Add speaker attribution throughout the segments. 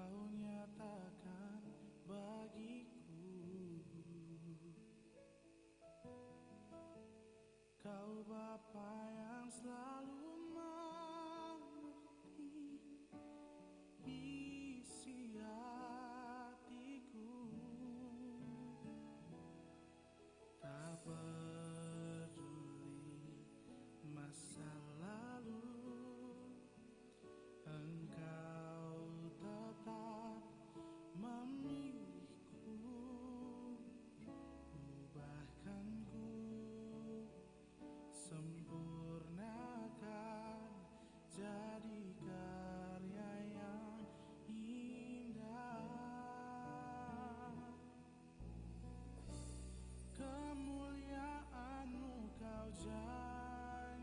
Speaker 1: Kau nyatakan bagiku, Kau Bapa yang selalu mengerti isi hatiku. Tak peduli masa lalu, Engkau tetap memilihku. Bahkan ku sempurnakan jadi karya yang indah. Kemuliaan-Mu Kau janjikan,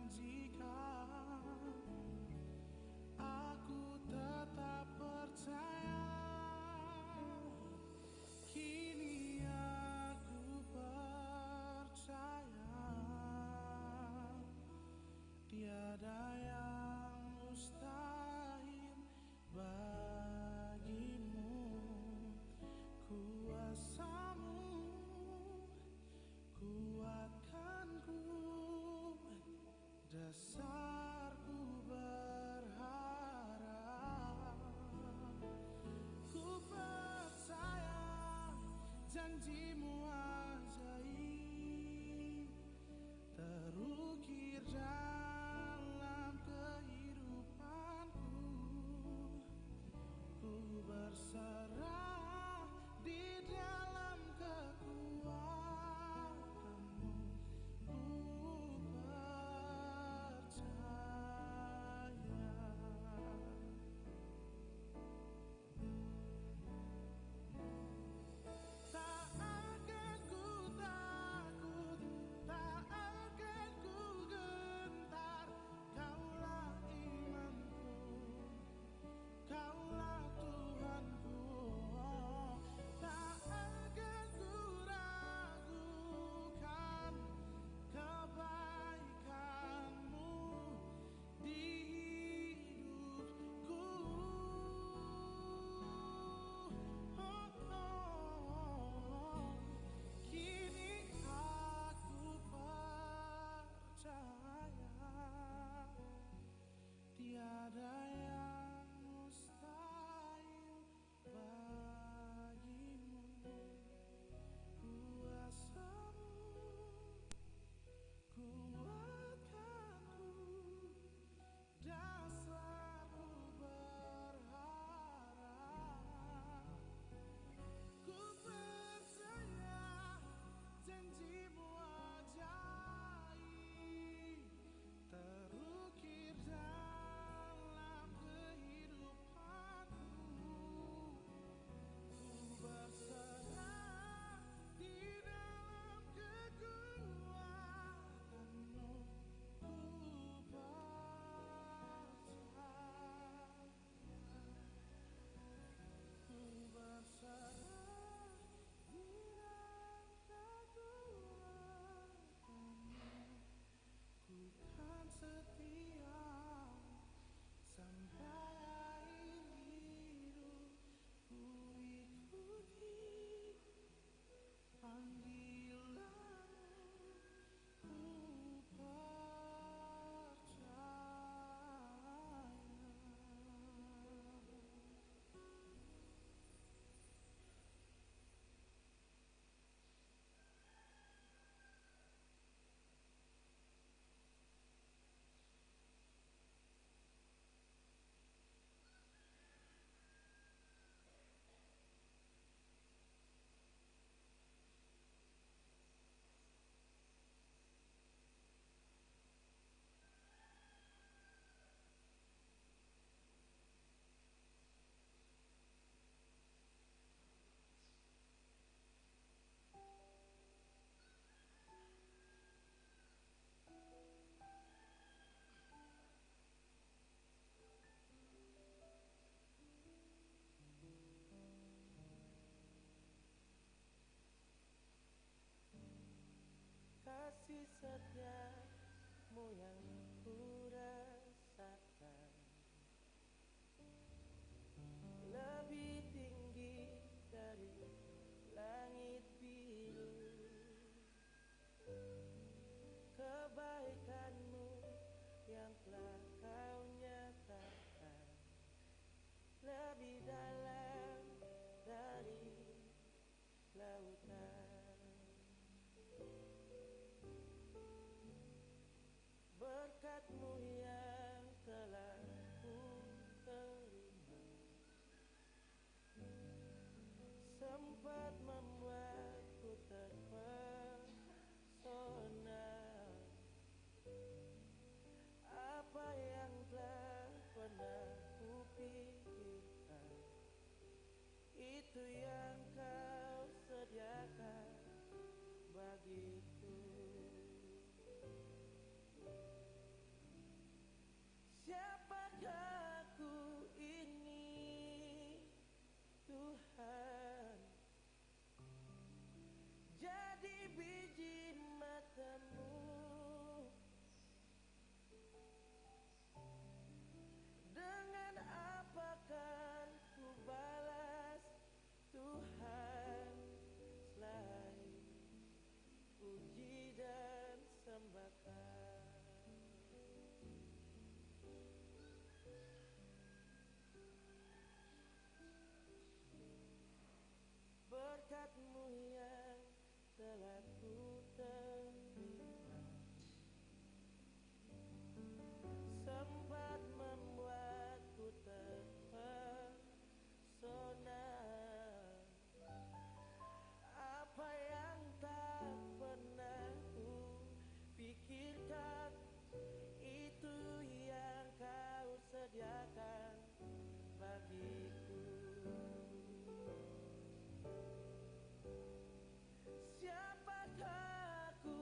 Speaker 1: aku tetap percaya. Kini aku percaya, tiada yang mustahil bagimu. Kuasa-Mu kuatkanku, dasarku berharap. Ku percaya janji-Mu ajaib terukir dalam kehidupanku. Ku berserah di dalam kekuatan-Mu. Ku percaya. Tak akan ku takut, tak akan ku gentar. Kaulah imanku, Kaulah Tuhanku. Tak akan ku ragukan kebaikan-Mu di hidupku. Kini aku percaya, tiada yang mustahil bagimu. Kuasa-Mu kuatkanku, dasarku berharap. Ku percaya janji-Mu ajaib terukir dalam kehidupanku. Ku berserah di dalam kekuatan-Mu. Ku percaya, ku berserah di dalam kekuatan-Mu. Ku kan setia sampai akhir hidup. Ku ikuti panggilan-Mu. Ku percaya.
Speaker 2: kasih setiamu yang ku rasakan lebih itu yang kau sediakan bagiku. Siapakah aku ini, Tuhan? Jadi biji matamu, dengan apa kan ku balas Tuhan selain puji dan sembahkan. Berkat-Mu yang telah ku terima sempat membuatku terpesona. Apa yang tak pernah ku pikirkan, itu yang kau sediakan bagiku. Siapakah aku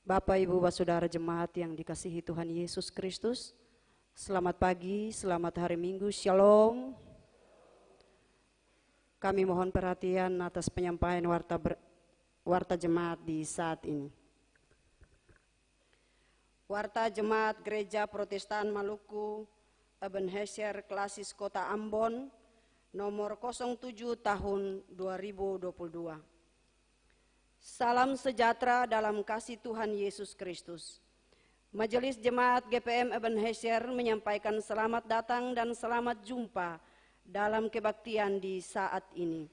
Speaker 3: Bapak, Ibu, Saudara jemaat yang dikasihi Tuhan Yesus Kristus, selamat pagi, selamat hari Minggu, Shalom. Kami mohon perhatian atas penyampaian warta jemaat di saat ini. Warta Jemaat Gereja Protestan Maluku Ebenezer Klasis Kota Ambon nomor 07 tahun 2022. Salam sejahtera dalam kasih Tuhan Yesus Kristus. Majelis Jemaat GPM Ebenezer menyampaikan selamat datang dan selamat jumpa dalam kebaktian di saat ini.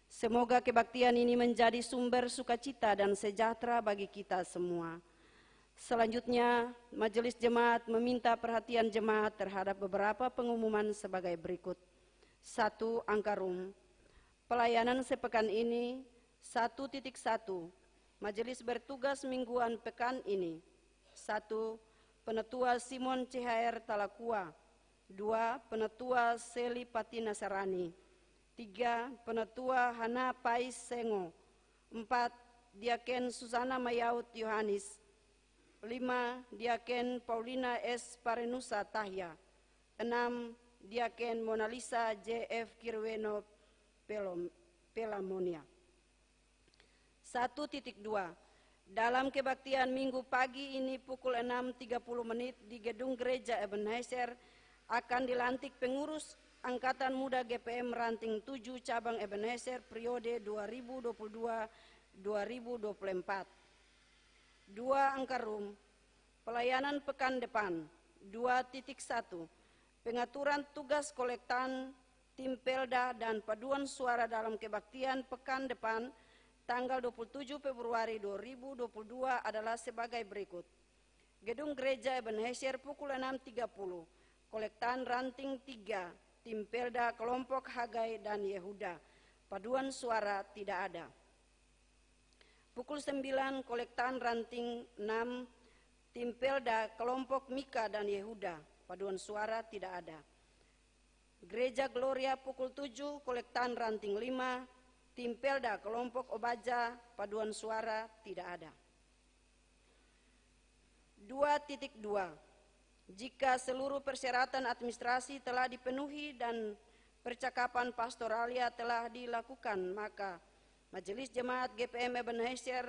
Speaker 3: Semoga kebaktian ini menjadi sumber sukacita dan sejahtera bagi kita semua. Selanjutnya, Majelis Jemaat meminta perhatian jemaat terhadap beberapa pengumuman sebagai berikut. 1. Angka room. Pelayanan sepekan ini 1.1. Majelis bertugas mingguan pekan ini. 1. Penetua Simon CHR Talakua. 2. Penetua Seli Pati Nasarani. 3. Penetua Hana Pais Sengo. 4. Diaken Susana Mayaut Yohanis. 5. Diaken Paulina S. Parenusa Tahya. 6. Diaken Monalisa JF Kirweno Pelamonia. 1.2. Dalam kebaktian minggu pagi ini pukul 6.30 di gedung gereja Ebenezer akan dilantik pengurus Angkatan Muda GPM Ranting 7 Cabang Ebenezer periode 2022-2024. 2. Angka room. Pelayanan pekan depan. 2.1. Pengaturan tugas kolektan tim Pelda dan paduan suara dalam kebaktian pekan depan tanggal 27 Februari 2022 adalah sebagai berikut. Gedung Gereja Ebenezer pukul 6.30, kolektan ranting 3, tim Pelda kelompok Hagai dan Yehuda, paduan suara tidak ada. Pukul 9, kolektan ranting 6, tim Pelda kelompok Mika dan Yehuda, paduan suara tidak ada. Gereja Gloria pukul 7, kolektan ranting 5, tim Pelda kelompok Obaja, paduan suara tidak ada. 2.2. Jika seluruh persyaratan administrasi telah dipenuhi dan percakapan pastoralia telah dilakukan, maka Majelis Jemaat GPM Ebenezer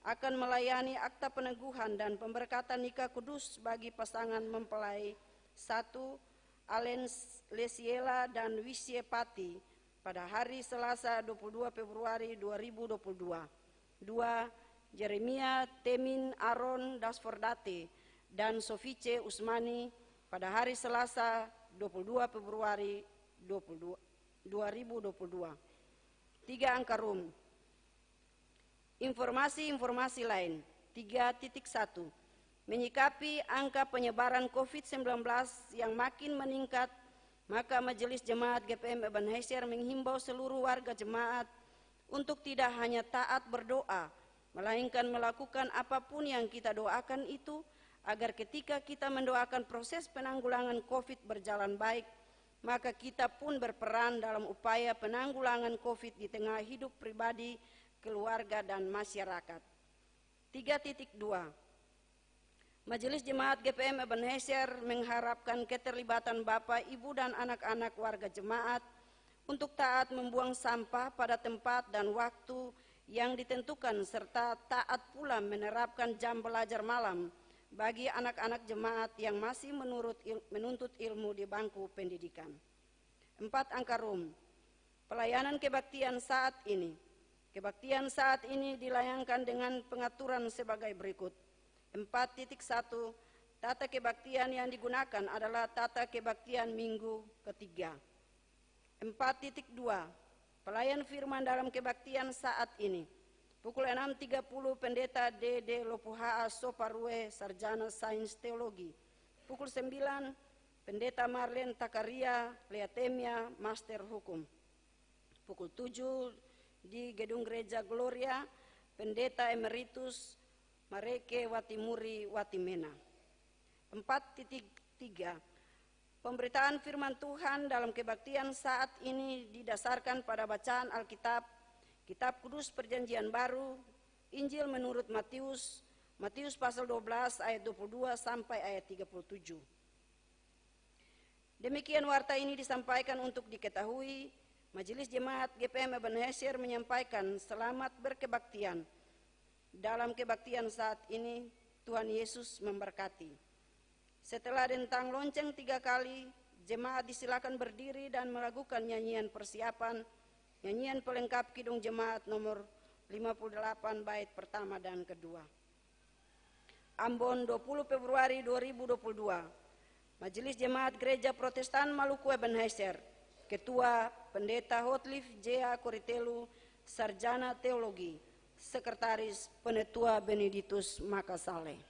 Speaker 3: akan melayani akta peneguhan dan pemberkatan nikah kudus bagi pasangan mempelai 1. Alen Lesiela dan Wisye Pati pada hari Selasa 22 Februari 2022. 2. Jeremia Temin Aron Dasfordate dan Sofice Usmani pada hari Selasa 22 Februari 2022. 3. Angka room. Informasi lain. 3.1. Menyikapi angka penyebaran COVID-19 yang makin meningkat, maka Majelis Jemaat GPM Ebenezer menghimbau seluruh warga jemaat untuk tidak hanya taat berdoa, melainkan melakukan apapun yang kita doakan itu, agar ketika kita mendoakan proses penanggulangan COVID berjalan baik, maka kita pun berperan dalam upaya penanggulangan COVID di tengah hidup pribadi, keluarga, dan masyarakat. 3.2. Majelis Jemaat GPM Ebenezer mengharapkan keterlibatan Bapak, Ibu, dan anak-anak warga jemaat untuk taat membuang sampah pada tempat dan waktu yang ditentukan, serta taat pula menerapkan jam belajar malam bagi anak-anak jemaat yang masih menuntut ilmu di bangku pendidikan. 4. Angka room. Pelayanan kebaktian saat ini. Kebaktian saat ini dilayangkan dengan pengaturan sebagai berikut. 4.1. Tata kebaktian yang digunakan adalah tata kebaktian minggu ketiga. 4.2. Pelayan firman dalam kebaktian saat ini. Pukul 6.30 Pendeta D.D. Lopuhaa Soparue, Sarjana Sains Teologi. Pukul 9 Pendeta Marlen Takaria Leatemia, Master Hukum. Pukul 7 di Gedung Gereja Gloria, Pendeta Emeritus Mareke Watimuri Watimena. 4.3. Pemberitaan firman Tuhan dalam kebaktian saat ini didasarkan pada bacaan Alkitab, Kitab Kudus Perjanjian Baru, Injil menurut Matius, Matius pasal 12 ayat 22 sampai ayat 37. Demikian warta ini disampaikan untuk diketahui, Majelis Jemaat GPM Ebenezer menyampaikan selamat berkebaktian. Dalam kebaktian saat ini, Tuhan Yesus memberkati. Setelah dentang lonceng 3 kali, jemaat disilakan berdiri dan melakukan nyanyian persiapan, nyanyian pelengkap Kidung Jemaat nomor 58 bait pertama dan kedua. Ambon 20 Februari 2022. Majelis Jemaat Gereja Protestan Maluku Ebenezer, Ketua Pendeta Hotliff J.A. Koritelu, Sarjana Teologi, Sekretaris Penetua Benedictus Makasale.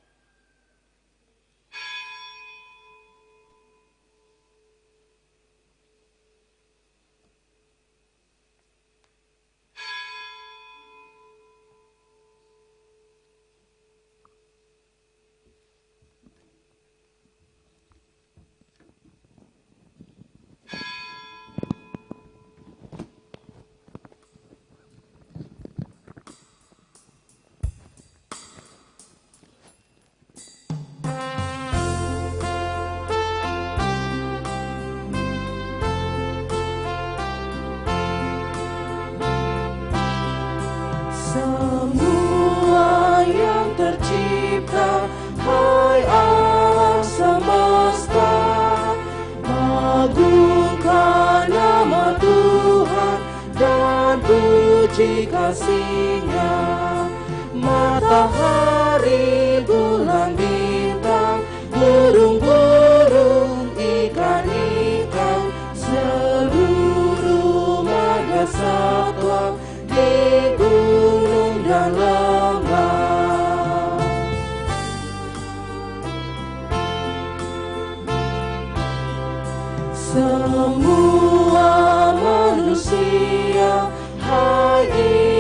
Speaker 2: Semua yang tercipta, hai Allah semesta, agungkan nama Tuhan dan puji kasih-Nya. Matahari, bulan, bintang, burung-burung, ikan-ikan, seluruh marga satwa di gunung dan lembah. Semua manusia, hai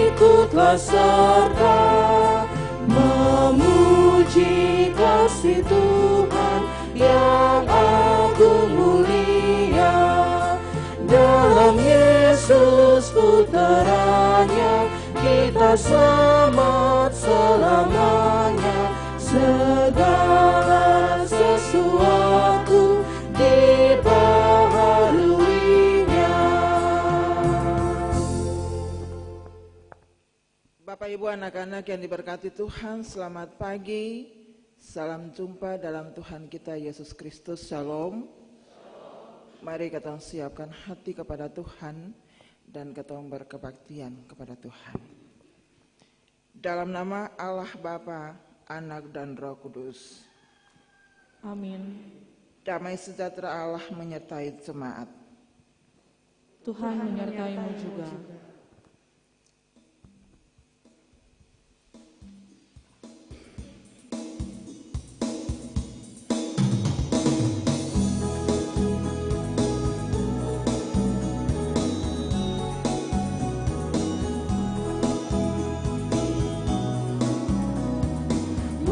Speaker 2: ikutlah serta memuji kasih Tuhan yang agung mulia. Dalam Yesus putranya kita selamat selamanya. Segala sesuatu dibaharuinya.
Speaker 4: Bapak Ibu anak-anak yang diberkati Tuhan, selamat pagi. Salam jumpa dalam Tuhan kita Yesus Kristus. Shalom. Mari kita siapkan hati kepada Tuhan dan kita berkebaktian kepada Tuhan. Dalam nama Allah Bapa, Anak dan Roh Kudus.
Speaker 5: Amin.
Speaker 4: Damai sejahtera Allah menyertai jemaat.
Speaker 5: Tuhan menyertai-Mu juga.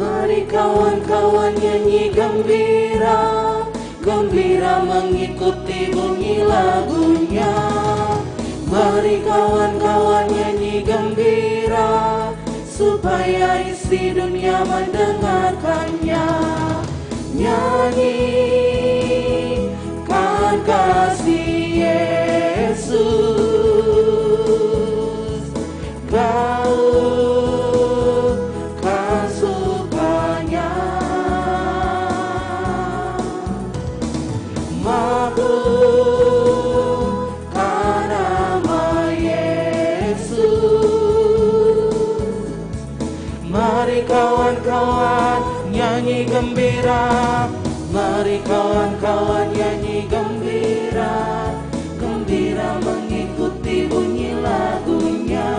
Speaker 2: Mari kawan-kawan nyanyi gembira, gembira mengikuti bunyi lagunya. Mari kawan-kawan nyanyi gembira, supaya isi dunia mendengarkannya. Nyanyikan kasih Yesus, gaungkan sukanya. Maklumkan nama Yesus. Mari kawan-kawan nyanyi gembira, mari kawan-kawan nyanyi gembira, gembira mengikuti bunyi lagunya.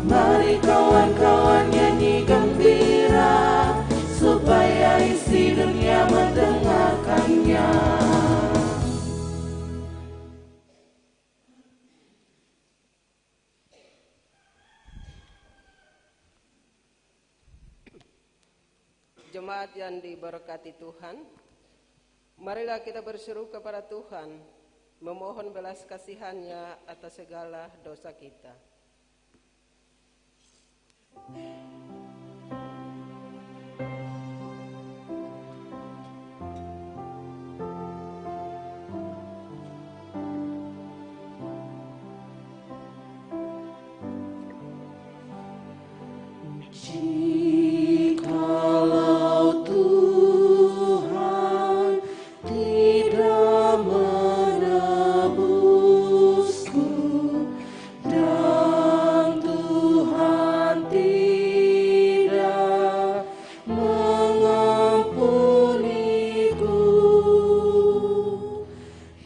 Speaker 2: Mari kawan-kawan nyanyi gembira, supaya isi dunia mendengarkannya.
Speaker 6: Jemaat yang diberkati Tuhan, marilah kita berseru kepada Tuhan, memohon belas kasihan-Nya atas segala dosa kita.
Speaker 2: Jikalau Tuhan tidak menebusku dan Tuhan tidak mengampuniku,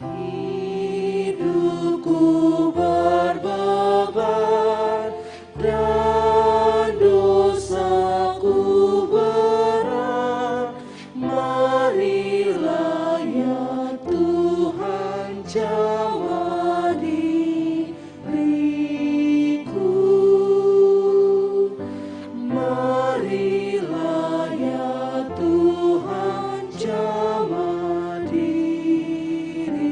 Speaker 2: hidupku berbeban dan dosaku berat. Marilah ya Tuhan jamah diriku, marilah ya Tuhan jamah diriku.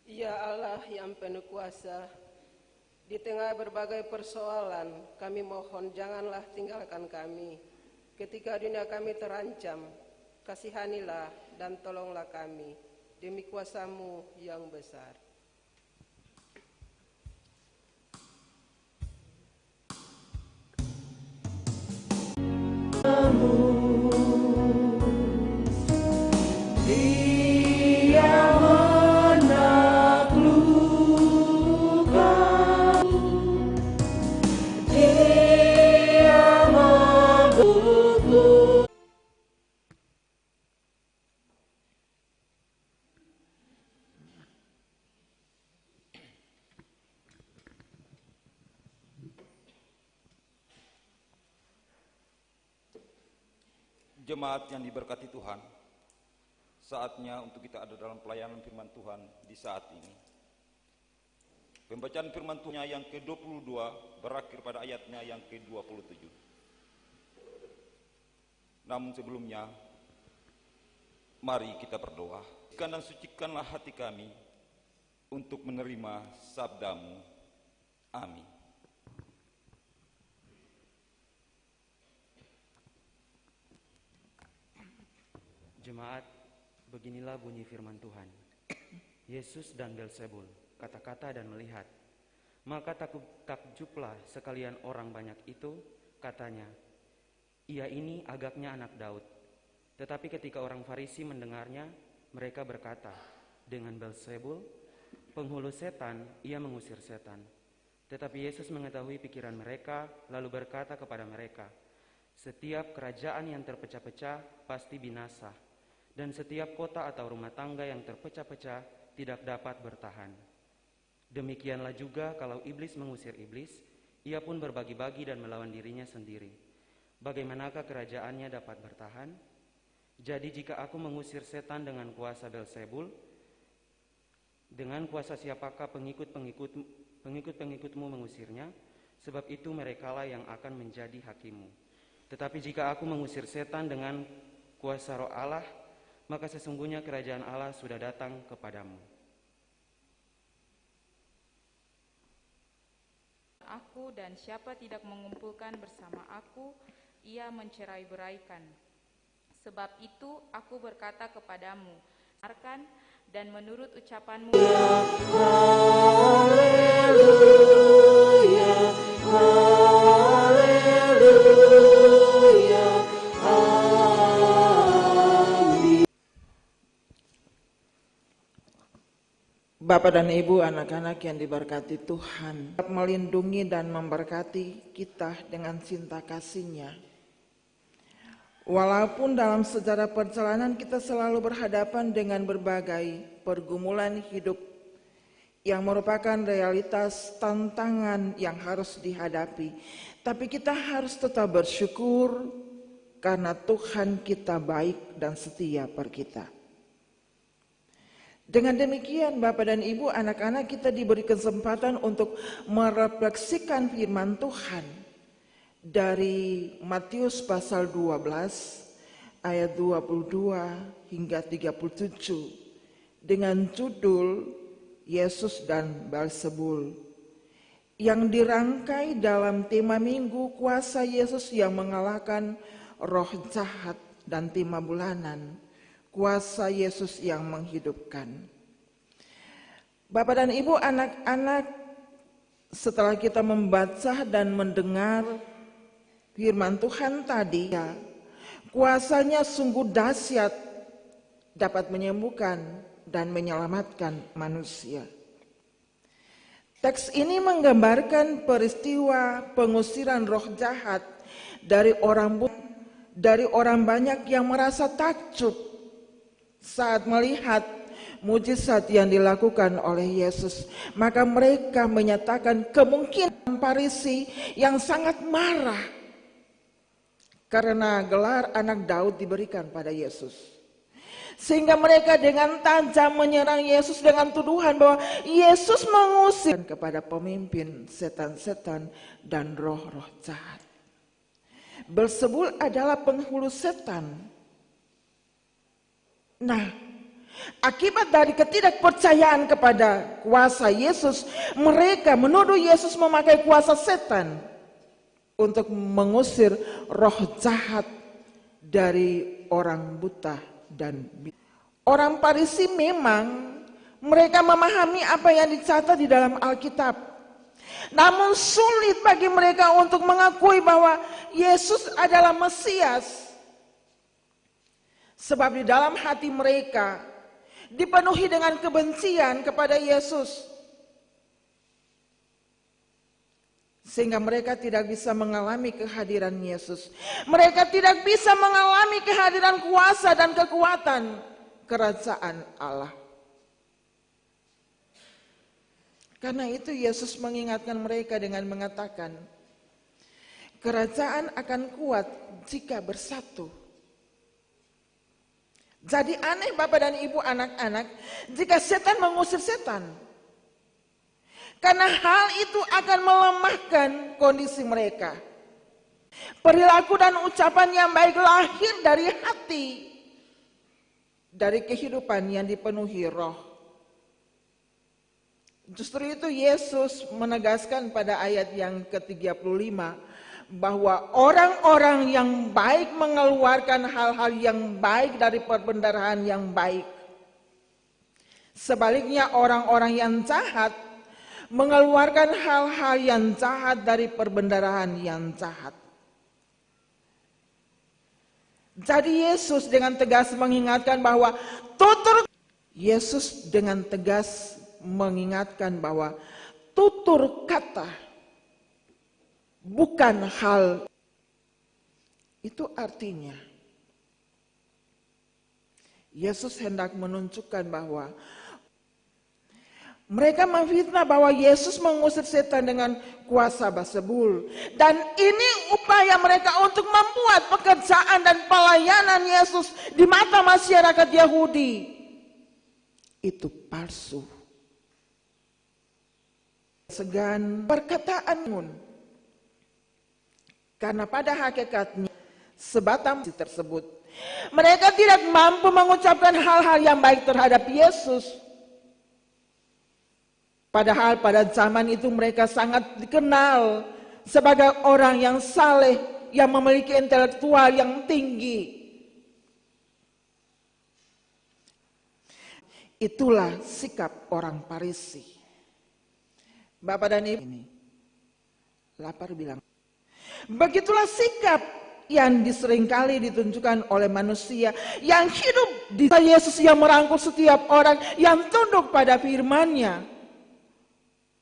Speaker 6: Ya Allah yang penuh kuasa, di tengah berbagai persoalan, kami mohon janganlah tinggalkan kami. Ketika dunia kami terancam, kasihanilah dan tolonglah kami demi kuasa-Mu yang besar.
Speaker 2: Dia menaklukkan, Dia membelukku.
Speaker 7: Jemaat yang diberkati Tuhan, saatnya untuk kita ada dalam pelayanan firman Tuhan di saat ini. Pembacaan firman Tuhan yang ke-22 berakhir pada ayatnya yang ke-27. Namun sebelumnya, mari kita berdoa. Dan sucikanlah hati kami untuk menerima sabda-Mu. Amin.
Speaker 8: Jemaat, beginilah bunyi firman Tuhan. Yesus dan Belzebul, kata-kata dan melihat. Maka takjublah sekalian orang banyak itu, katanya, ia ini agaknya anak Daud. Tetapi ketika orang Farisi mendengarnya, mereka berkata, dengan Belzebul, penghulu setan, ia mengusir setan. Tetapi Yesus mengetahui pikiran mereka, lalu berkata kepada mereka, setiap kerajaan yang terpecah-pecah pasti binasa, dan setiap kota atau rumah tangga yang terpecah-pecah tidak dapat bertahan. Demikianlah juga kalau iblis mengusir iblis, ia pun berbagi-bagi dan melawan dirinya sendiri. Bagaimanakah kerajaannya dapat bertahan? Jadi jika aku mengusir setan dengan kuasa Belzebul, dengan kuasa siapakah pengikut-pengikutmu mengusirnya? Sebab itu merekalah yang akan menjadi hakimmu. Tetapi jika aku mengusir setan dengan kuasa Roh Allah, maka sesungguhnya kerajaan Allah sudah datang kepadamu.
Speaker 9: Aku dan siapa tidak mengumpulkan bersama aku, ia mencerai-beraikan. Sebab itu aku berkata kepadamu, dengarkan dan menurut ucapanmu.
Speaker 2: Haleluya, haleluya, amin.
Speaker 4: Bapak dan Ibu, anak-anak yang diberkati Tuhan, melindungi dan memberkati kita dengan cinta kasih-Nya. Walaupun dalam sejarah perjalanan kita selalu berhadapan dengan berbagai pergumulan hidup yang merupakan realitas tantangan yang harus dihadapi, tapi kita harus tetap bersyukur karena Tuhan kita baik dan setia per kita. Dengan demikian Bapak dan Ibu, anak-anak kita diberi kesempatan untuk merefleksikan firman Tuhan dari Matius pasal 12 ayat 22 hingga 37 dengan judul Yesus dan Belzebul, yang dirangkai dalam tema minggu kuasa Yesus yang mengalahkan roh jahat, dan tema bulanan kuasa Yesus yang menghidupkan. Bapak dan Ibu, anak-anak, setelah kita membaca dan mendengar firman Tuhan tadi, ya, kuasanya sungguh dahsyat, dapat menyembuhkan dan menyelamatkan manusia. Teks ini menggambarkan peristiwa pengusiran roh jahat dari orang banyak yang merasa takjub saat melihat mujizat yang dilakukan oleh Yesus. Maka mereka menyatakan kemungkinan Farisi yang sangat marah karena gelar anak Daud diberikan pada Yesus. Sehingga mereka dengan tajam menyerang Yesus dengan tuduhan bahwa Yesus mengusir kepada pemimpin setan-setan dan roh-roh jahat. Belzebul adalah penghulu setan. Nah, akibat dari ketidakpercayaan kepada kuasa Yesus, mereka menuduh Yesus memakai kuasa setan untuk mengusir roh jahat dari orang buta dan bisu. Orang Farisi memang mereka memahami apa yang dicatat di dalam Alkitab. Namun sulit bagi mereka untuk mengakui bahwa Yesus adalah Mesias. Sebab di dalam hati mereka dipenuhi dengan kebencian kepada Yesus. Sehingga mereka tidak bisa mengalami kehadiran Yesus. Mereka tidak bisa mengalami kehadiran kuasa dan kekuatan kerajaan Allah. Karena itu Yesus mengingatkan mereka dengan mengatakan, kerajaan akan kuat jika bersatu. Jadi aneh Bapak dan Ibu, anak-anak, jika setan mengusir setan. Karena hal itu akan melemahkan kondisi mereka. Perilaku dan ucapan yang baik lahir dari hati, dari kehidupan yang dipenuhi roh. Justru itu Yesus menegaskan pada ayat yang ke-35 bahwa orang-orang yang baik mengeluarkan hal-hal yang baik dari perbendaharaan yang baik. Sebaliknya orang-orang yang jahat mengeluarkan hal-hal yang jahat dari perbendaharaan yang jahat. Jadi Yesus dengan tegas mengingatkan bahwa Yesus dengan tegas mengingatkan bahwa tutur kata bukan hal. Itu artinya Yesus hendak menunjukkan bahwa mereka memfitnah bahwa Yesus mengusir setan dengan kuasa Belzebul. Dan ini upaya mereka untuk membuat pekerjaan dan pelayanan Yesus di mata masyarakat Yahudi itu palsu. Segan perkataan, karena pada hakikatnya sebatang tersebut mereka tidak mampu mengucapkan hal-hal yang baik terhadap Yesus. Padahal pada zaman itu mereka sangat dikenal sebagai orang yang saleh, yang memiliki intelektual yang tinggi. Itulah sikap orang Farisi. Bapak dan Ibu, ini lapar bilang. Begitulah sikap yang seringkali ditunjukkan oleh manusia yang hidup di Yesus, yang merangkul setiap orang yang tunduk pada firman-Nya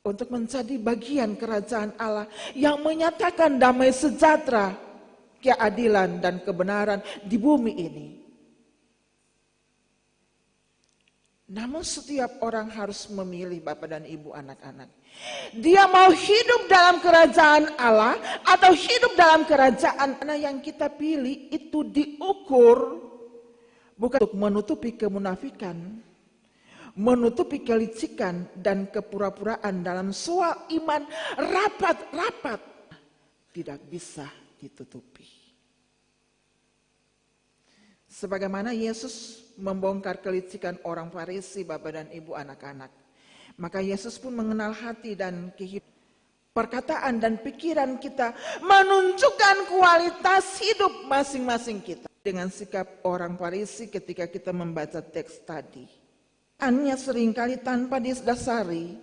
Speaker 4: untuk menjadi bagian kerajaan Allah yang menyatakan damai sejahtera, keadilan dan kebenaran di bumi ini. Namun setiap orang harus memilih Bapak dan Ibu, anak-anak. Dia mau hidup dalam kerajaan Allah atau hidup dalam kerajaan mana yang kita pilih itu diukur bukan untuk menutupi kemunafikan, menutupi kelicikan dan kepura-puraan dalam soal iman rapat-rapat, tidak bisa ditutupi. Sebagaimana Yesus membongkar kelicikan orang Farisi, Bapak dan Ibu, anak-anak, maka Yesus pun mengenal hati dan kehidupan. Perkataan dan pikiran kita menunjukkan kualitas hidup masing-masing kita. Dengan sikap orang Farisi ketika kita membaca teks tadi, Hanya seringkali tanpa didasari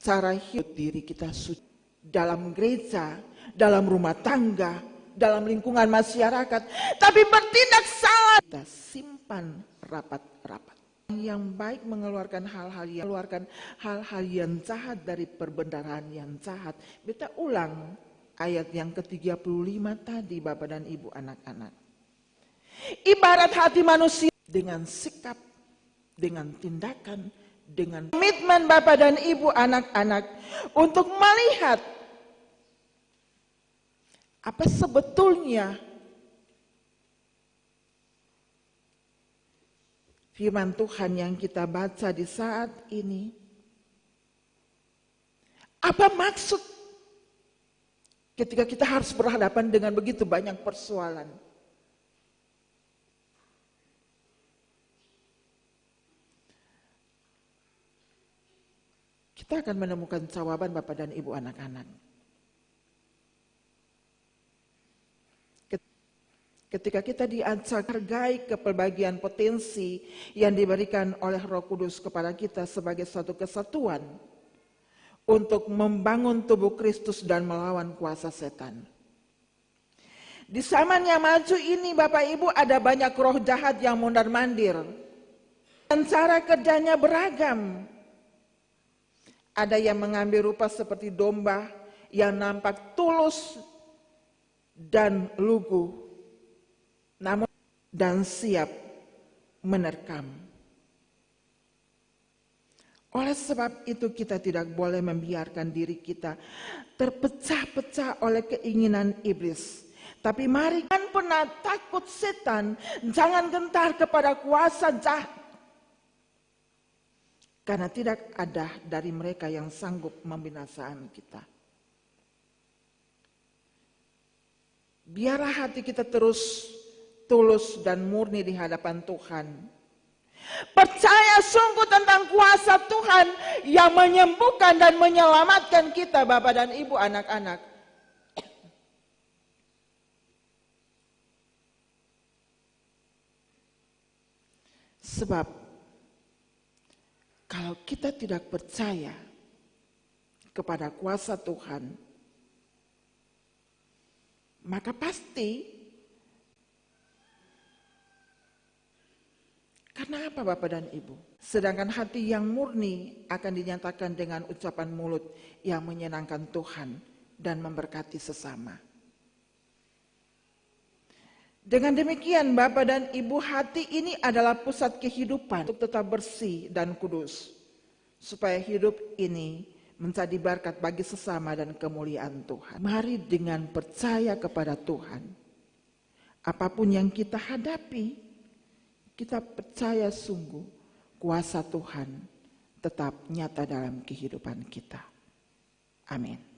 Speaker 4: cara hidup diri kita suci. Dalam gereja, dalam rumah tangga, dalam lingkungan masyarakat, tapi bertindak salah. Kita simpan rapat-rapat. Yang baik mengeluarkan hal-hal yang jahat dari perbendaharaan yang jahat. Kita ulang ayat yang ke-35 tadi, Bapak dan Ibu anak-anak. Ibarat hati manusia dengan sikap, dengan tindakan, dengan komitmen Bapak dan Ibu anak-anak untuk melihat apa sebetulnya firman Tuhan yang kita baca di saat ini. Apa maksud ketika kita harus berhadapan dengan begitu banyak persoalan? Kita akan menemukan jawaban Bapak dan Ibu anak-anak. Ketika kita diajak hargai kepelbagian potensi yang diberikan oleh Roh Kudus kepada kita sebagai suatu kesatuan untuk membangun tubuh Kristus dan melawan kuasa setan. Di zaman yang maju ini Bapak Ibu ada banyak roh jahat yang mondar-mandir. Dan cara kerjanya beragam. Ada yang mengambil rupa seperti domba yang nampak tulus dan lugu, namun dan siap menerkam. Oleh sebab itu kita tidak boleh membiarkan diri kita terpecah-pecah oleh keinginan iblis. Tapi mari, jangan pernah takut setan, jangan gentar kepada kuasa jahat. Karena tidak ada dari mereka yang sanggup membinasakan kita. Biarlah hati kita terus tulus dan murni di hadapan Tuhan. Percaya sungguh tentang kuasa Tuhan yang menyembuhkan dan menyelamatkan kita Bapak dan Ibu anak-anak. Sebab kalau kita tidak percaya kepada kuasa Tuhan, maka pasti, karena apa Bapak dan Ibu? Sedangkan hati yang murni akan dinyatakan dengan ucapan mulut yang menyenangkan Tuhan dan memberkati sesama. Dengan demikian Bapak dan Ibu, hati ini adalah pusat kehidupan untuk tetap bersih dan kudus. Supaya hidup ini menjadi berkat bagi sesama dan kemuliaan Tuhan. Mari dengan percaya kepada Tuhan. Apapun yang kita hadapi, kita percaya sungguh kuasa Tuhan tetap nyata dalam kehidupan kita. Amin.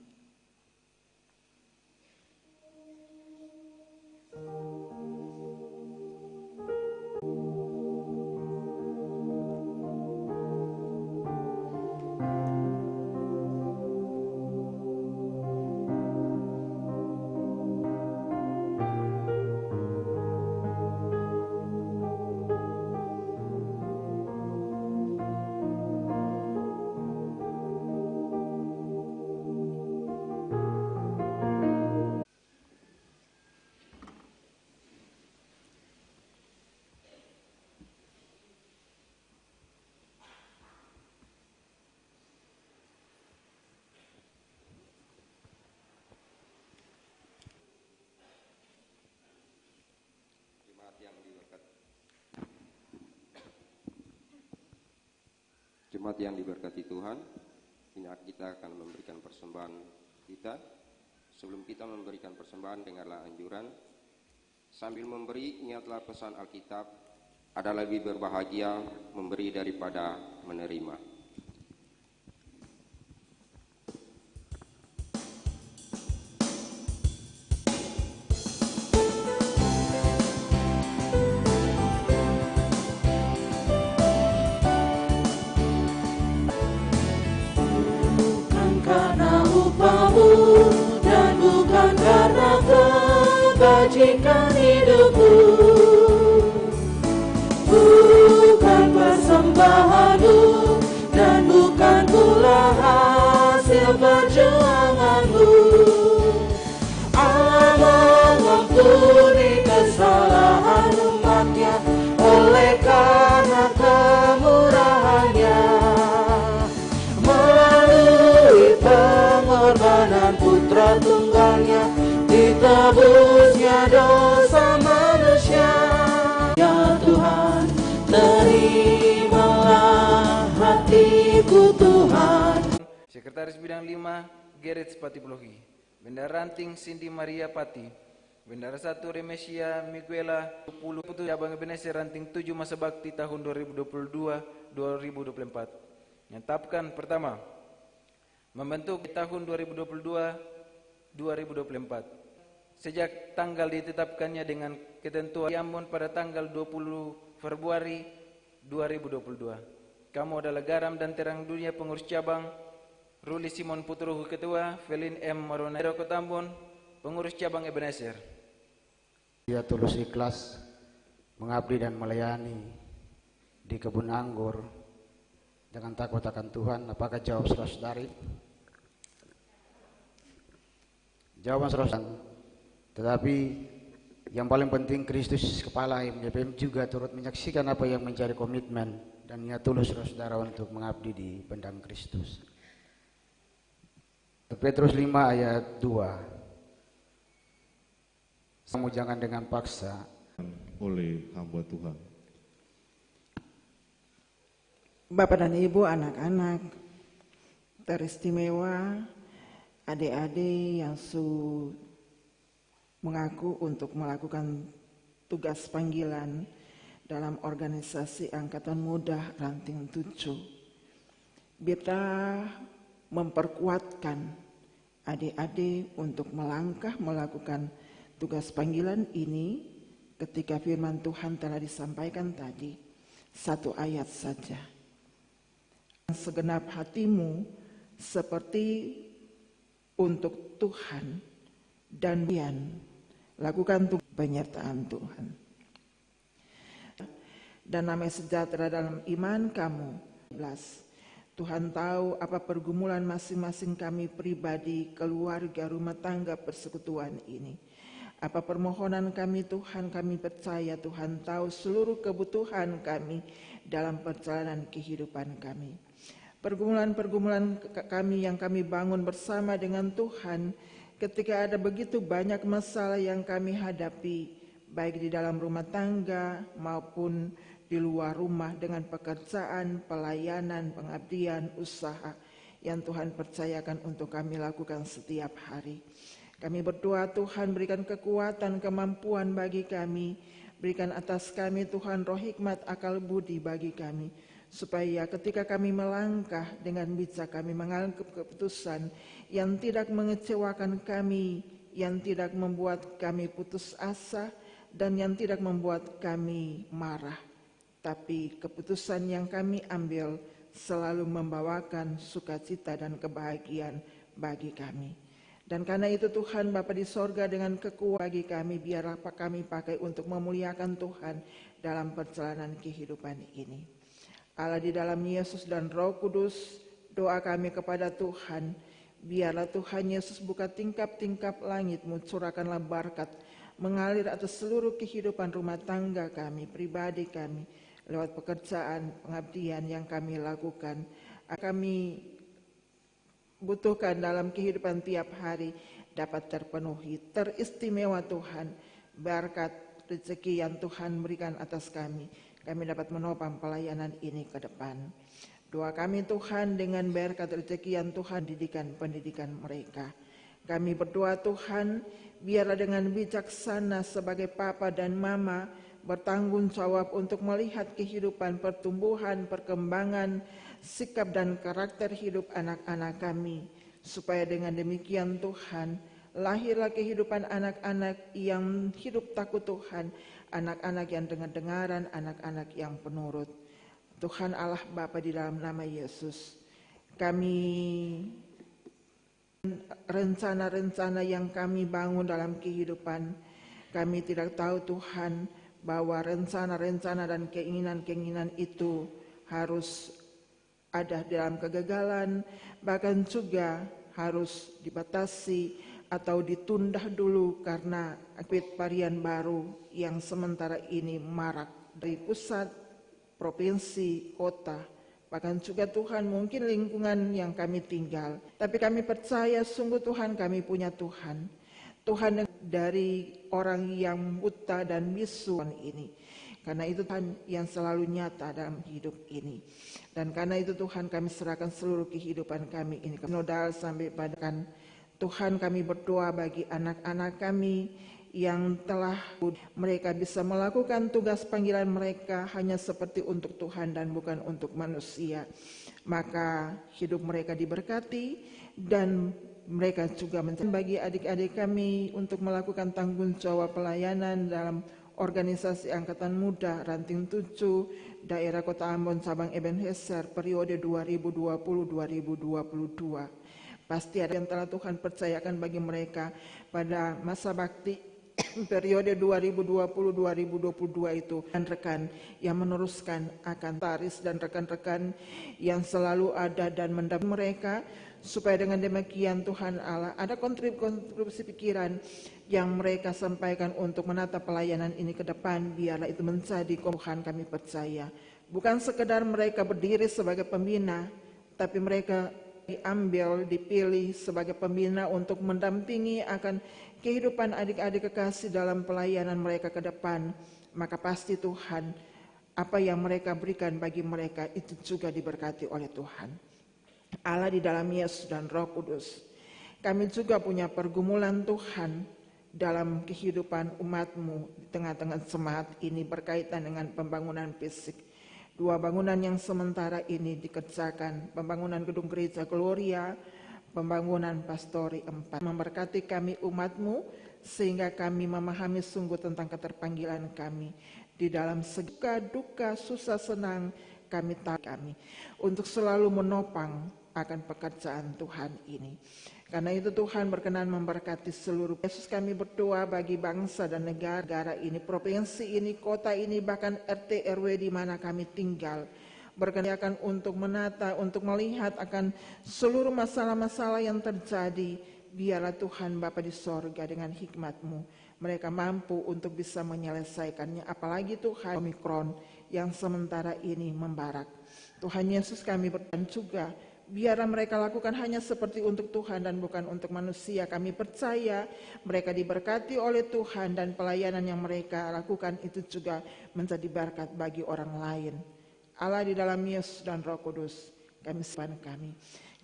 Speaker 10: Jemaat yang diberkati Tuhan, ini kita akan memberikan persembahan kita. Sebelum kita memberikan persembahan, dengarlah anjuran. Sambil memberi, ingatlah pesan Alkitab, ada lebih berbahagia memberi daripada menerima.
Speaker 2: Dan bukan karena kebajikan hidupku, bukan persembahanmu
Speaker 11: Sekretaris Bidang 5 Gerrit Patiplohi. Bendara Ranting Cindy Maria Pati. Bendara 1 Remesia Miguela 10 Cabang Ebenezer Ranting 7 masa bakti tahun 2022-2024. Menyetapkan pertama, membentuk tahun 2022-2024. Sejak tanggal ditetapkannya dengan ketentuan Ambon pada tanggal 20 Februari 2022. Kamu adalah garam dan terang dunia. Pengurus cabang Ruli Simon Putrohu Ketua, Felin M. Maronero Kota Ambon, Pengurus cabang Ebenezer.
Speaker 12: Dia tulus ikhlas mengabdi dan melayani di kebun anggur dengan takut akan Tuhan. Apakah jawab saudara-saudari? Jawaban saudara. Tetapi yang paling penting, Kristus kepala MJPM juga turut menyaksikan apa yang menjadi komitmen dan niat tulus saudara untuk mengabdi di Pendang Kristus. Petrus 5 ayat 2. Kamu jangan dengan paksa
Speaker 13: oleh hamba Tuhan.
Speaker 4: Bapak dan Ibu, anak-anak teristimewa, adik-adik yang mengaku untuk melakukan tugas panggilan dalam organisasi Angkatan Muda Ranting 7. Kita memperkuatkan adik-adik untuk melangkah melakukan tugas panggilan ini ketika firman Tuhan telah disampaikan tadi, satu ayat saja. Segenap hatimu seperti untuk Tuhan dan lakukan penyertaan Tuhan. Dan damai sejahtera dalam iman kamu. Tuhan tahu apa pergumulan masing-masing kami pribadi, keluarga, rumah tangga, persekutuan ini. Apa permohonan kami Tuhan, kami percaya Tuhan tahu seluruh kebutuhan kami dalam perjalanan kehidupan kami. Pergumulan-pergumulan kami yang kami bangun bersama dengan Tuhan ketika ada begitu banyak masalah yang kami hadapi, baik di dalam rumah tangga maupun di luar rumah dengan pekerjaan, pelayanan, pengabdian, usaha yang Tuhan percayakan untuk kami lakukan setiap hari. Kami berdoa Tuhan berikan kekuatan, kemampuan bagi kami, berikan atas kami Tuhan roh hikmat, akal budi bagi kami, supaya ketika kami melangkah dengan bijak kami mengambil keputusan yang tidak mengecewakan kami, yang tidak membuat kami putus asa, dan yang tidak membuat kami marah. Tapi keputusan yang kami ambil selalu membawakan sukacita dan kebahagiaan bagi kami. Dan karena itu Tuhan Bapa di sorga dengan kekuatan bagi kami, biarlah kami pakai untuk memuliakan Tuhan dalam perjalanan kehidupan ini. Allah di dalam Yesus dan Roh Kudus, doa kami kepada Tuhan, biarlah Tuhan Yesus buka tingkap-tingkap langit-Mu, curahkanlah berkat mengalir atas seluruh kehidupan rumah tangga kami, pribadi kami, lewat pekerjaan, pengabdian yang kami lakukan. Kami butuhkan dalam kehidupan tiap hari dapat terpenuhi. Teristimewa Tuhan, berkat rezeki yang Tuhan berikan atas kami dapat menopang pelayanan ini ke depan. Doa kami Tuhan dengan berkat rezeki yang Tuhan didikan pendidikan mereka. Kami berdoa Tuhan, biarlah dengan bijaksana sebagai papa dan mama bertanggung jawab untuk melihat kehidupan, pertumbuhan, perkembangan, sikap dan karakter hidup anak-anak kami. Supaya dengan demikian Tuhan, lahirlah kehidupan anak-anak yang hidup takut Tuhan, anak-anak yang dengar-dengaran, anak-anak yang penurut. Tuhan Allah Bapa di dalam nama Yesus, kami rencana-rencana yang kami bangun dalam kehidupan, kami tidak tahu Tuhan bahwa rencana-rencana dan keinginan-keinginan itu harus ada dalam kegagalan, bahkan juga harus dibatasi atau ditunda dulu karena akibat varian baru yang sementara ini marak dari pusat, provinsi, kota, bahkan juga Tuhan mungkin lingkungan yang kami tinggal. Tapi kami percaya sungguh Tuhan kami punya Tuhan. Tuhan dari orang yang buta dan bisu ini. Karena itu Tuhan yang selalu nyata dalam hidup ini. Dan karena itu Tuhan kami serahkan seluruh kehidupan kami ini. Nodal sampai pada Tuhan kami berdoa bagi anak-anak kami yang telah mereka bisa melakukan tugas panggilan mereka hanya seperti untuk Tuhan dan bukan untuk manusia. Maka hidup mereka diberkati dan mereka juga bagi adik-adik kami untuk melakukan tanggung jawab pelayanan dalam Organisasi Angkatan Muda Ranting 7 Daerah Kota Ambon Cabang Ebenezer periode 2020-2022. Pasti ada yang telah Tuhan percayakan bagi mereka pada masa bakti periode 2020-2022 itu, dan rekan yang meneruskan akan Taris dan rekan-rekan yang selalu ada dan mendampingi mereka, supaya dengan demikian Tuhan Allah ada kontribusi pikiran yang mereka sampaikan untuk menata pelayanan ini ke depan. Biarlah itu menjadi Tuhan kami percaya, bukan sekedar mereka berdiri sebagai pembina, tapi mereka dipilih sebagai pembina untuk mendampingi akan kehidupan adik-adik kekasih dalam pelayanan mereka ke depan. Maka pasti Tuhan, apa yang mereka berikan bagi mereka itu juga diberkati oleh Tuhan Allah di dalam Yesus dan Roh Kudus. Kami juga punya pergumulan Tuhan dalam kehidupan umat-Mu di tengah-tengah jemaat ini berkaitan dengan pembangunan fisik. 2 bangunan yang sementara ini dikerjakan, pembangunan gedung gereja Gloria, pembangunan pastori 4. Memberkati kami umat-Mu sehingga kami memahami sungguh tentang keterpanggilan kami. Di dalam suka duka, susah senang, kami untuk selalu menopang akan pekerjaan Tuhan ini. Karena itu Tuhan berkenan memberkati seluruh. Yesus kami berdoa bagi bangsa dan negara ini, provinsi ini, kota ini, bahkan RT RW di mana kami tinggal. Berkenan untuk menata, untuk melihat akan seluruh masalah-masalah yang terjadi. Biarlah Tuhan Bapa di sorga dengan hikmat-Mu, mereka mampu untuk bisa menyelesaikannya. Apalagi Tuhan Omikron yang sementara ini membarak. Tuhan Yesus kami berdoa juga, biarlah mereka lakukan hanya seperti untuk Tuhan dan bukan untuk manusia. Kami percaya mereka diberkati oleh Tuhan dan pelayanan yang mereka lakukan itu juga menjadi berkat bagi orang lain. Allah di dalam Yesus dan Roh Kudus, kami serahkan kami.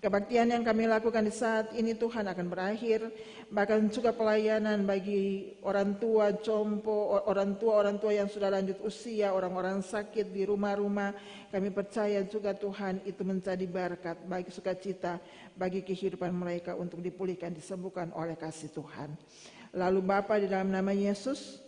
Speaker 4: Kebaktian yang kami lakukan di saat ini Tuhan akan berakhir, bahkan juga pelayanan bagi orang tua jompo, orang tua yang sudah lanjut usia, orang-orang sakit di rumah-rumah. Kami percaya juga Tuhan itu menjadi berkat bagi sukacita, bagi kehidupan mereka untuk dipulihkan, disembuhkan oleh kasih Tuhan. Lalu Bapa di dalam nama Yesus,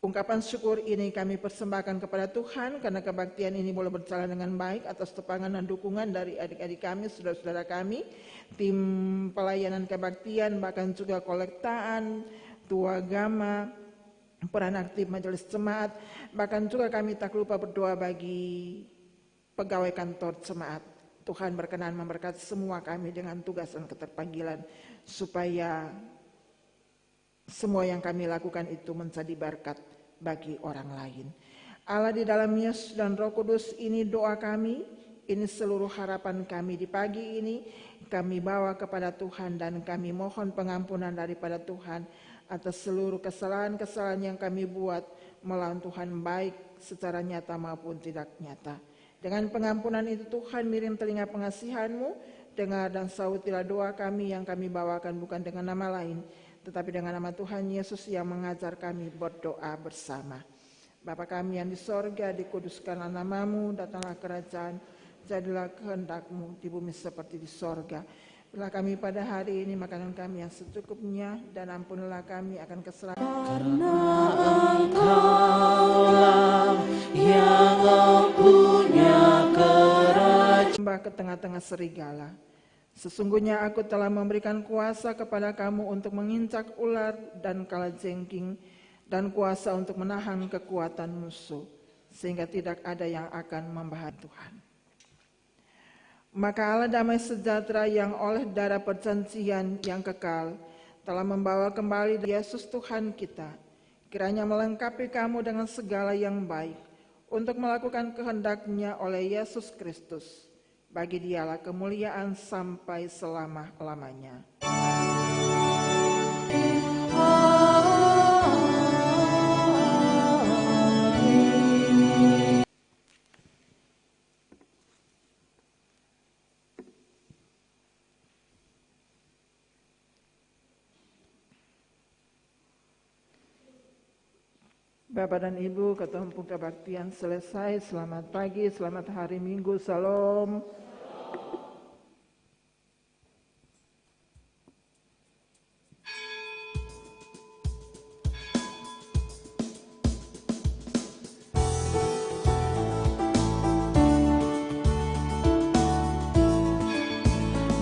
Speaker 4: ungkapan syukur ini kami persembahkan kepada Tuhan karena kebaktian ini boleh berjalan dengan baik atas tepangan dan dukungan dari adik-adik kami, saudara-saudara kami, tim pelayanan kebaktian, bahkan juga kolektaan, tua agama, peran aktif majelis jemaat, bahkan juga kami tak lupa berdoa bagi pegawai kantor jemaat. Tuhan berkenan memberkati semua kami dengan tugas dan keterpanggilan supaya semua yang kami lakukan itu menjadi berkat bagi orang lain. Allah di dalam Yesus dan Roh Kudus, ini doa kami, ini seluruh harapan kami di pagi ini. Kami bawa kepada Tuhan dan kami mohon pengampunan daripada Tuhan atas seluruh kesalahan-kesalahan yang kami buat melawan Tuhan, baik secara nyata maupun tidak nyata. Dengan pengampunan itu Tuhan, miring telinga pengasihan-Mu, dengar dan sautilah doa kami yang kami bawakan bukan dengan nama lain, tetapi dengan nama Tuhan Yesus yang mengajar kami berdoa bersama. Bapa kami yang di sorga, dikuduskanlah nama-Mu, datanglah kerajaan, jadilah kehendak-Mu di bumi seperti di sorga. Berilah kami pada hari ini makanan kami yang secukupnya, dan ampunilah kami akan kesalahan.
Speaker 2: Karena Engkaulah yang mempunyai kerajaan.
Speaker 4: Sembah ke tengah-tengah serigala. Sesungguhnya aku telah memberikan kuasa kepada kamu untuk menginjak ular dan kalajengking, dan kuasa untuk menahan kekuatan musuh, sehingga tidak ada yang akan membahas Tuhan. Maka Allah damai sejahtera yang oleh darah perjanjian yang kekal telah membawa kembali Yesus Tuhan kita, kiranya melengkapi kamu dengan segala yang baik untuk melakukan kehendak-Nya oleh Yesus Kristus. Bagi Dialah kemuliaan sampai selama-lamanya. Bapak dan Ibu, ketumpuk kebaktian selesai. Selamat pagi, selamat hari Minggu. Salam.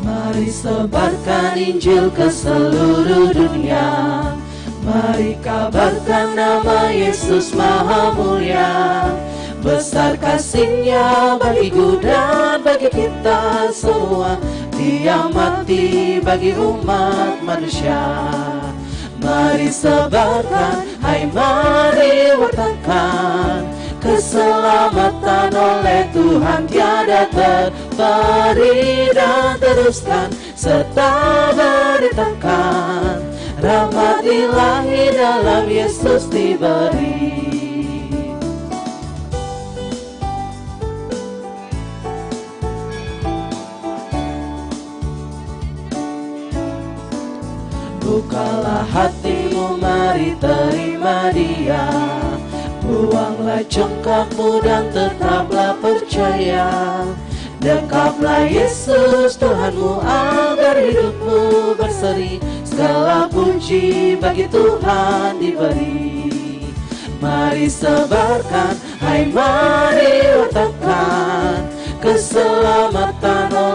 Speaker 2: Mari sebarkan Injil ke seluruh dunia. Mari kabarkan nama Yesus Maha Mulia. Besar kasih-Nya bagiku dan bagi kita semua. Dia mati bagi umat manusia. Mari sebarkan, hai mari wartakan. Keselamatan oleh Tuhan tiada terperi, dan teruskan serta beritakan rahmat ilahi dalam Yesus diberi. Bukalah hatimu, mari terima Dia. Buanglah congkakmu dan tetaplah percaya. Dekaplah Yesus Tuhanmu agar hidupmu berseri. Segala puji bagi Tuhan diberi. Mari sebarkan, hai mari wartakan. Keselamatan